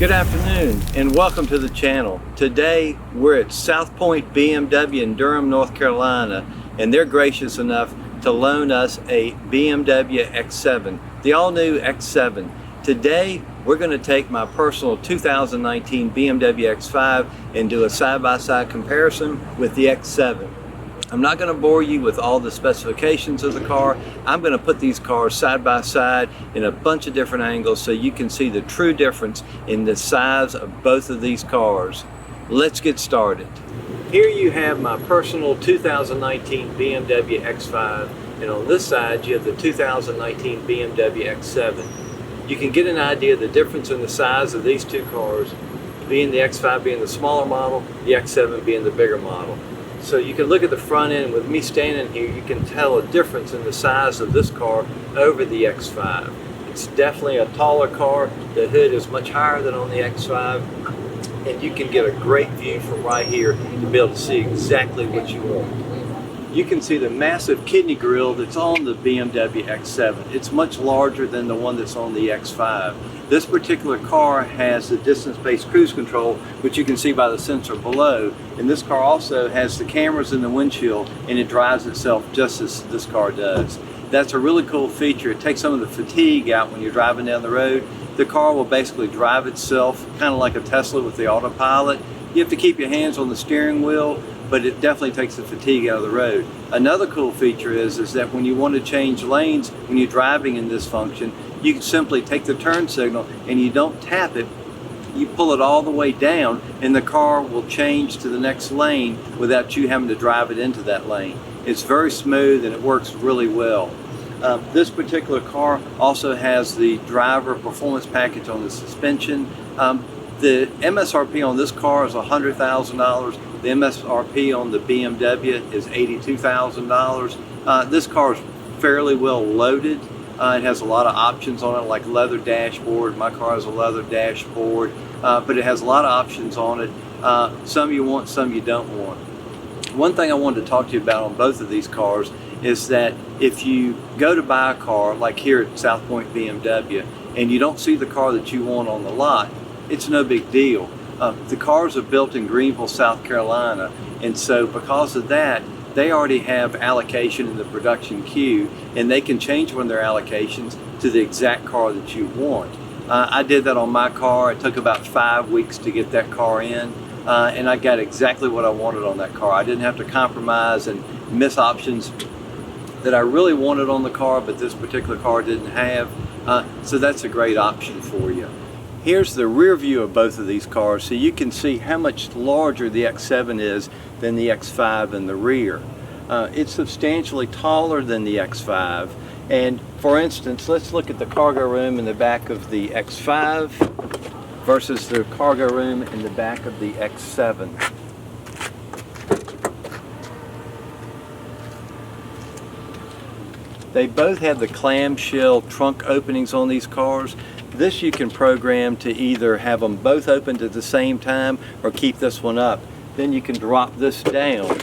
Good afternoon and welcome to the channel. Today we're at South Point BMW in Durham, North Carolina, and they're gracious enough to loan us a BMW X7, the all-new X7. Today we're going to take my personal 2019 BMW X5 and do a side-by-side comparison with the X7. I'm not going to bore you with all the specifications of the car. I'm going to put these cars side by side in a bunch of different angles so you can see the true difference in the size of both of these cars. Let's get started. Here you have my personal 2019 BMW X5, and on this side you have the 2019 BMW X7. You can get an idea of the difference in the size of these two cars, being the X5 being the smaller model, the X7 being the bigger model. So you can look at the front end. With me standing here, you can tell a difference in the size of this car over the X5. It's definitely a taller car. The hood is much higher than on the X5, and you can get a great view from right here to be able to see exactly what you want. You can see the massive kidney grille that's on the BMW X7. It's much larger than the one that's on the X5. This particular car has the distance-based cruise control, which you can see by the sensor below. And this car also has the cameras in the windshield, and it drives itself just as this car does. That's a really cool feature. It takes some of the fatigue out when you're driving down the road. The car will basically drive itself, kind of like a Tesla with the autopilot. You have to keep your hands on the steering wheel, but it definitely takes the fatigue out of the road. Another cool feature is that when you want to change lanes, when you're driving in this function, you can simply take the turn signal and you don't tap it, you pull it all the way down and the car will change to the next lane without you having to drive it into that lane. It's very smooth and it works really well. This particular car also has the driver performance package on the suspension. The MSRP on this car is $100,000. The MSRP on the BMW is $82,000. This car is fairly well loaded. It has a lot of options on it, like leather dashboard. My car has a leather dashboard, but it has a lot of options on it. Some you want, some you don't want. One thing I wanted to talk to you about on both of these cars is that if you go to buy a car, like here at South Point BMW, and you don't see the car that you want on the lot, it's no big deal. The cars are built in Greenville, South Carolina, and so because of that, they already have allocation in the production queue, and they can change one of their allocations to the exact car that you want. I did that on my car. It took about 5 weeks to get that car in, and I got exactly what I wanted on that car. I didn't have to compromise and miss options that I really wanted on the car, but this particular car didn't have, so that's a great option for you. Here's the rear view of both of these cars, so you can see how much larger the X7 is than the X5 in the rear. It's substantially taller than the X5, and for instance, let's look at the cargo room in the back of the X5 versus the cargo room in the back of the X7. They both have the clamshell trunk openings on these cars. This you can program to either have them both opened at the same time or keep this one up. Then you can drop this down.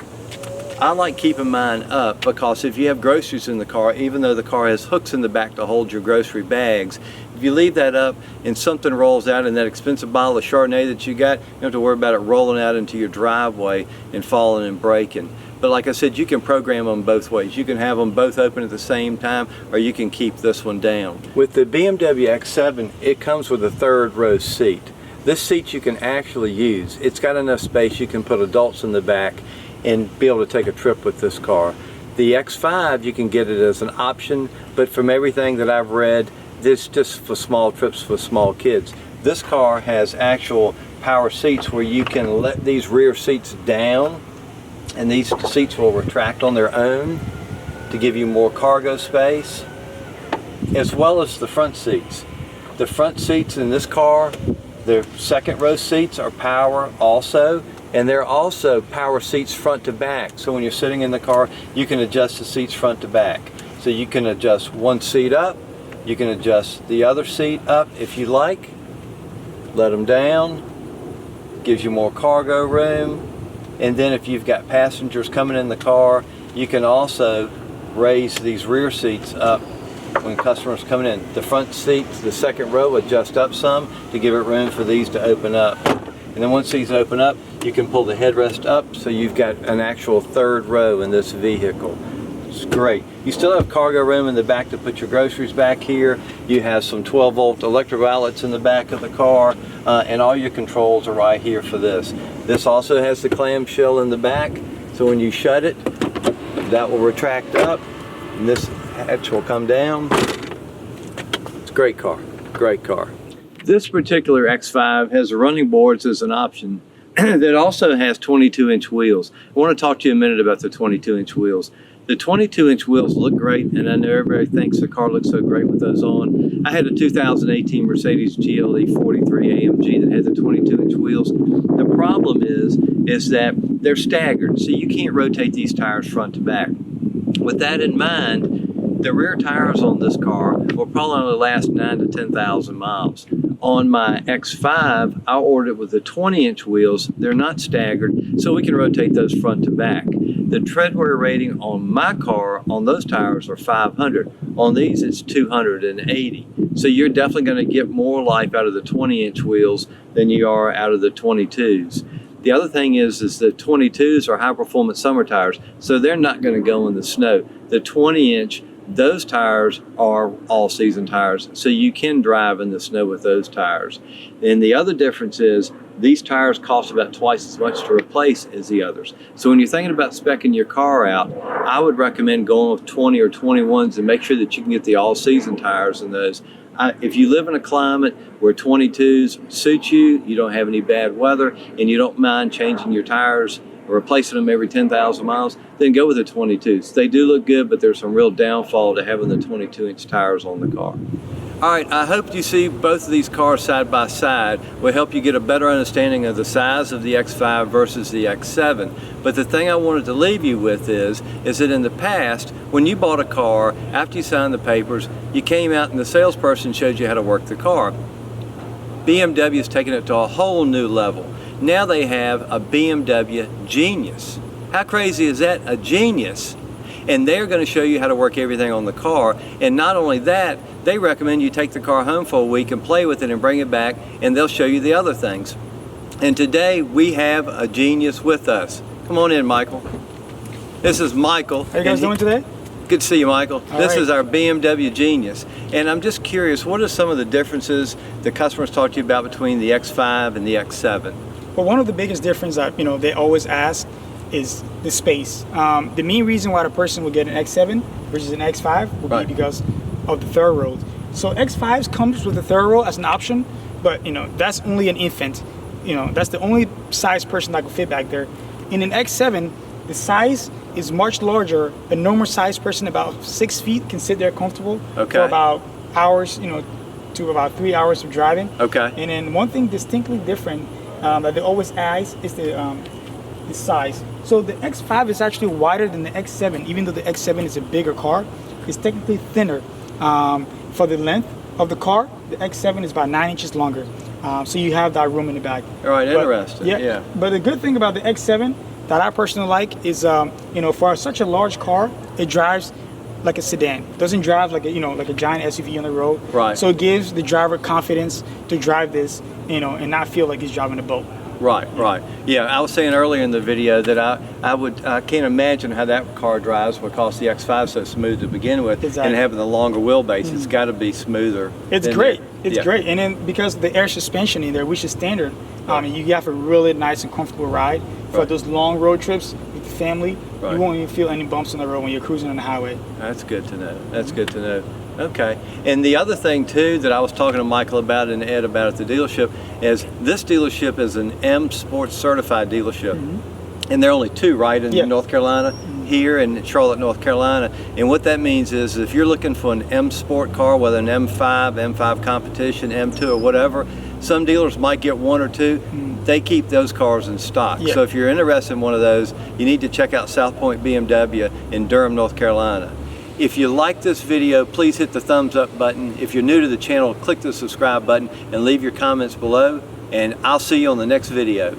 I like keeping mine up because if you have groceries in the car, even though the car has hooks in the back to hold your grocery bags, if you leave that up and something rolls out in that expensive bottle of Chardonnay that you got, you don't have to worry about it rolling out into your driveway and falling and breaking. But like I said, you can program them both ways. You can have them both open at the same time, or you can keep this one down. With the BMW X7, it comes with a third row seat. This seat you can actually use. It's got enough space you can put adults in the back and be able to take a trip with this car. The X5, you can get it as an option, but from everything that I've read, this is just for small trips for small kids. This car has actual power seats where you can let these rear seats down, and these seats will retract on their own to give you more cargo space, as well as the front seats. The front seats in this car, the second row seats are power also, and they're also power seats front to back. So when you're sitting in the car, you can adjust the seats front to back. So you can adjust one seat up, you can adjust the other seat up if you like, let them down, gives you more cargo room. And then if you've got passengers coming in the car, you can also raise these rear seats up when customers come in. The front seats, the second row, adjust up some to give it room for these to open up. And then once these open up, you can pull the headrest up so you've got an actual third row in this vehicle. It's great. You still have cargo room in the back to put your groceries back here. You have some 12-volt electric outlets in the back of the car, and all your controls are right here for this. This also has the clamshell in the back, so when you shut it, that will retract up, and this hatch will come down. It's a great car, great car. This particular X5 has the running boards as an option that also has 22-inch wheels. I want to talk to you a minute about the 22-inch wheels. The 22-inch wheels look great, and I know everybody thinks the car looks so great with those on. I had a 2018 Mercedes GLE 43 AMG that had the 22-inch wheels. The problem is that they're staggered, so you can't rotate these tires front to back. With that in mind, the rear tires on this car will probably only last 9,000 to 10,000 miles. On my X5, I ordered it with the 20-inch wheels. They're not staggered, so we can rotate those front to back. The tread wear rating on my car on those tires are 500. On these, it's 280. So you're definitely going to get more life out of the 20-inch wheels than you are out of the 22s. The other thing is the 22s are high-performance summer tires, so they're not going to go in the snow. The 20-inch, those tires are all-season tires, so you can drive in the snow with those tires. And the other difference is these tires cost about twice as much to replace as the others. So when you're thinking about speccing your car out, I would recommend going with 20 or 21s and make sure that you can get the all-season tires in those. If you live in a climate where 22s suit you, you don't have any bad weather, and you don't mind changing your tires or replacing them every 10,000 miles, then go with the 22s. They do look good, but there's some real downfall to having the 22-inch tires on the car. All right, I hope you see both of these cars side by side will help you get a better understanding of the size of the X5 versus the X7. But the thing I wanted to leave you with is that in the past, when you bought a car, after you signed the papers, you came out and the salesperson showed you how to work the car. BMW has taken it to a whole new level. Now they have a BMW Genius. How crazy is that? A Genius. And they're going to show you how to work everything on the car. And not only that, they recommend you take the car home for a week and play with it and bring it back, and they'll show you the other things. And today we have a Genius with us. Come on in, Michael. This is Michael. How are you guys doing today? Good to see you, Michael. This right. is our BMW Genius. And I'm just curious, what are some of the differences the customers talk to you about between the X5 and the X7? Well, one of the biggest differences that they always ask is the space. The main reason why the person will get an X7 versus an X5 will be because of the third row. So X5s comes with the third row as an option, but that's only an infant. That's the only size person that could fit back there. In an X7, the size is much larger. A normal size person about 6 feet can sit there comfortable for about hours, to about 3 hours of driving. Okay. And then one thing distinctly different that they always ask is the size. So the X5 is actually wider than the X7, even though the X7 is a bigger car. It's technically thinner. For the length of the car, the X7 is about 9 inches longer. So you have that room in the back. All right, interesting. Yeah. But the good thing about the X7 that I personally like is, for such a large car, it drives like a sedan. It doesn't drive like a giant SUV on the road. Right. So it gives the driver confidence to drive this, and not feel like he's driving a boat. Right, right. Yeah, I was saying earlier in the video that I can't imagine how that car drives because the X5 is so smooth to begin with, and having the longer wheelbase, it's got to be smoother. It's great. It's great, and then because the air suspension in there, which is standard, you have a really nice and comfortable ride for those long road trips with the family. You won't even feel any bumps on the road when you're cruising on the highway. That's good to know. That's good to know. Okay, and the other thing too that I was talking to Michael about and Ed about at the dealership is this dealership is an M Sports certified dealership, and there are only two, right, in North Carolina, here in Charlotte, North Carolina. And what that means is if you're looking for an M Sport car, whether an M5, M5 Competition, M2 or whatever, some dealers might get one or two. They keep those cars in stock. So if you're interested in one of those, you need to check out South Point BMW in Durham, North Carolina. If you like this video, please hit the thumbs up button. If you're new to the channel, click the subscribe button and leave your comments below, and I'll see you on the next video.